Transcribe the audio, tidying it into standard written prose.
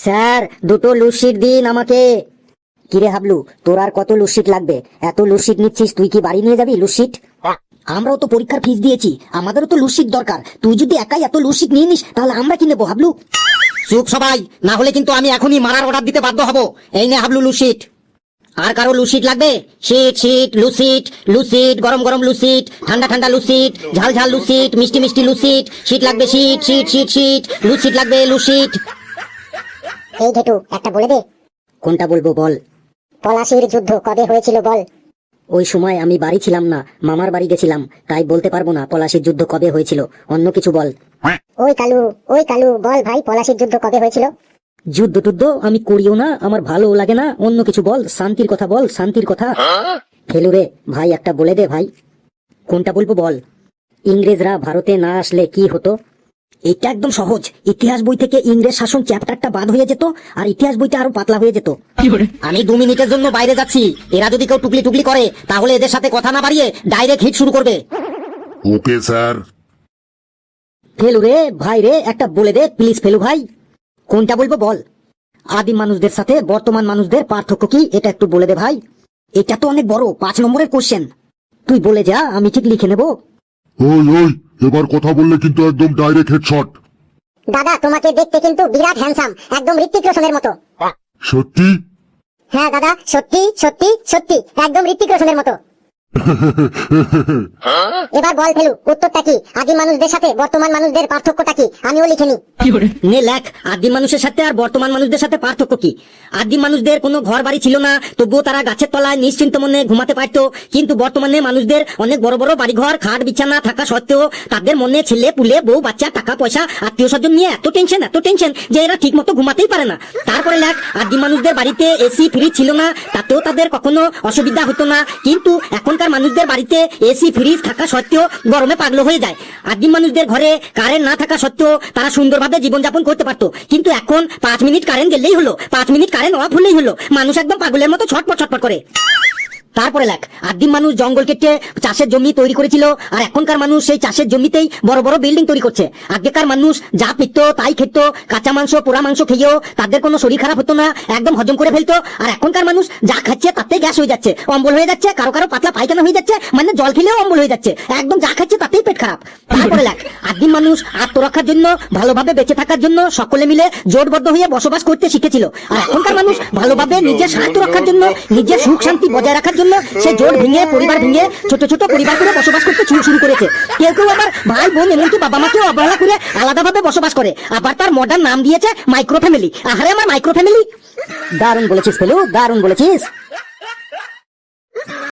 Sir দুটো লুসিট দিন আমাকে। কিরে হাবলু, তোর আর কত লুসিট লাগবে? এত লুসিট নিচ্ছিস, তুই কি বাড়ি নিয়ে যাবি লুসিট? আমরাও তো পরীক্ষার ফিস দিয়েছি, আমাদেরও তো লুসিট দরকার। তুই যদি একাই এত লুসিট নিয়ে নিস তাহলে আমরা কি নেবো হাবলু? চুপ সবাই, না হলে কিন্তু আমি এখনই মারার অর্ডার দিতে বাধ্য হব। এই নে হাবলু লুসিট। আর কারো লুসিট লাগবে? শীত শীত লুসিট, লুসিট গরম গরম লুসিট, ঠান্ডা ঠান্ডা লুসিট, ঝাল ঝাল লুসিট, মিষ্টি মিষ্টি লুসিট। শীত লাগবে শীত, শীত শীত শীত, লুসিট লাগবে লুসিট। এই ঘেটু একটা বলে দে। কোনটা বলবো বল? পলাশির যুদ্ধ কবে হয়েছিল বল? ওই সময় আমি বাড়ি ছিলাম না, মামার বাড়ি গেছিলাম, তাই বলতে পারবো না পলাশির যুদ্ধ কবে হয়েছিল। অন্য কিছু বল। ওই কালু বল ভাই, পলাশির যুদ্ধ কবে হয়েছিল? যুদ্ধ টুদ্ধ আমি করিও না, আমার ভালো লাগে না। অন্য কিছু বল, শান্তির কথা বল, শান্তির কথা। ফেলু রে ভাই, একটা বলে দে ভাই। কোনটা বলবো বল? ইংরেজরা ভারতে না আসলে কি হতো? এটা একদম সহজ। ইতিহাস বই থেকে ইংরেজ শাসন চ্যাপ্টারটা বাদ হয়ে যেত আর ইতিহাস বইটা আরো পাতলা হয়ে যেত। আমি 2 মিনিটের জন্য বাইরে যাচ্ছি, এরা যদি কেউ টুকলি টুকলি করে তাহলে এদের সাথে কথা না বাড়িয়ে ডাইরেক্ট হিট শুরু করবে। Okay sir. ফেলু রে ভাই রে, একটা বলে দে প্লিজ ফেলু ভাই। কোনটা বলবো বল? আদিম মানুষদের সাথে বর্তমান মানুষদের পার্থক্য কি, এটা একটু বলে দে ভাই। এটা তো অনেক বড়, 5 নম্বরের কোশ্চেন। তুই বলে যা, আমি ঠিক লিখে নেব। ওই ওই, এবার কথা বললে কিন্তু একদম ডাইরেক্ট হেডশট। দাদা তোমাকে দেখতে কিন্তু বিরাট হ্যান্ডসাম, একদম ঋত্বিক রোশনের মতো। সত্যি? হ্যাঁ দাদা, সত্যি সত্যি সত্যি, একদম ঋত্বিক রোশনের মতো। এবার বল ফেলু, উত্তরটা কি? আদিম মানুষদের সাথে বর্তমান মানুষদের পার্থক্যটা কি? আমিও লিখে নি। নে লেখ, আদিম মানুষের সাথে আর বর্তমান মানুষদের সাথে পার্থক্য কি। আদিম মানুষদের কোনো ঘর বাড়ি ছিল না, তবুও তারা গাছের তলায় নিশ্চিন্ত মনে ঘুমাতে পারতো। কিন্তু বর্তমানে মানুষদের অনেক বড় বড় বাড়িঘর, খাট বিছানা থাকা সত্ত্বেও তাদের মনে ছেলে পুলে বউ বাচ্চা টাকা পয়সা আত্মীয় স্বজন নিয়ে এত টেনশন যে এরা ঠিক মতো ঘুমাতেই পারে না। তারপরে লেখ, আদিম মানুষদের বাড়িতে এসি ফ্রিজ ছিল না, তাতেও তাদের কখনো অসুবিধা হতো না। কিন্তু এখনকার মানুষদের বাড়িতে এসি ফ্রিজ থাকা সত্ত্বেও গরমে পাগল হয়ে যায়। আদিম মানুষদের ঘরে কারেন্ট না থাকা সত্ত্বেও তারা সুন্দরভাবে জীবনযাপন করতে পারতো। কিন্তু এখন 5 মিনিট কারেন্ট গেলেই হলো, 5 মিনিট কারেন্ট অফ হলেই হলো, মানুষ একদম পাগলের মতো ছটপট করে। তারপরে লেখ, আদিম মানুষ জঙ্গল কেটে চাষের জমি তৈরি করেছিল, আর এখনকার মানুষ সেই চাষের জমিতেই বড় বড় বিল্ডিং তৈরি করছে। আগেকার মানুষ যা পিত তাই খেত, কাঁচা মাংস পোড়া মাংস খেয়েও তাদের কোনো শরীর খারাপ হতো না, একদম হজম করে ফেলতো। আর এখনকার মানুষ যা খাচ্ছে তাতেই গ্যাস হয়ে যাচ্ছে, অম্বল হয়ে যাচ্ছে, কারো কারো পাতলা পায়খানা হয়ে যাচ্ছে, মানে জল খেলেও অম্বল হয়ে যাচ্ছে, একদম যা খাচ্ছে তাতেই পেট খারাপ। তারপরে লেখ, আদিম মানুষ আত্মরক্ষার জন্য, ভালোভাবে বেঁচে থাকার জন্য সকলে মিলে জোটবদ্ধ হয়ে বসবাস করতে শিখেছিল। আর এখনকার মানুষ ভালোভাবে নিজের স্বার্থ রক্ষার জন্য, নিজের সুখ শান্তি বজায় রাখার জন্য সে জোট ভেঙে, পরিবার ভেঙে ছোট ছোট পরিবার করে বসবাস করতে শুরু করেছে। কেউ কেউ আবার ভাই বোন এমনকি বাবা মাকেও অবহেলা করে আলাদাভাবে বসবাস করে, আবার তার মডার্ন নাম দিয়েছে মাইক্রো ফ্যামিলি। আহারে আমার মাইক্রো ফ্যামিলি। দারুণ বলেছিস ফেলু, দারুণ বলেছিস।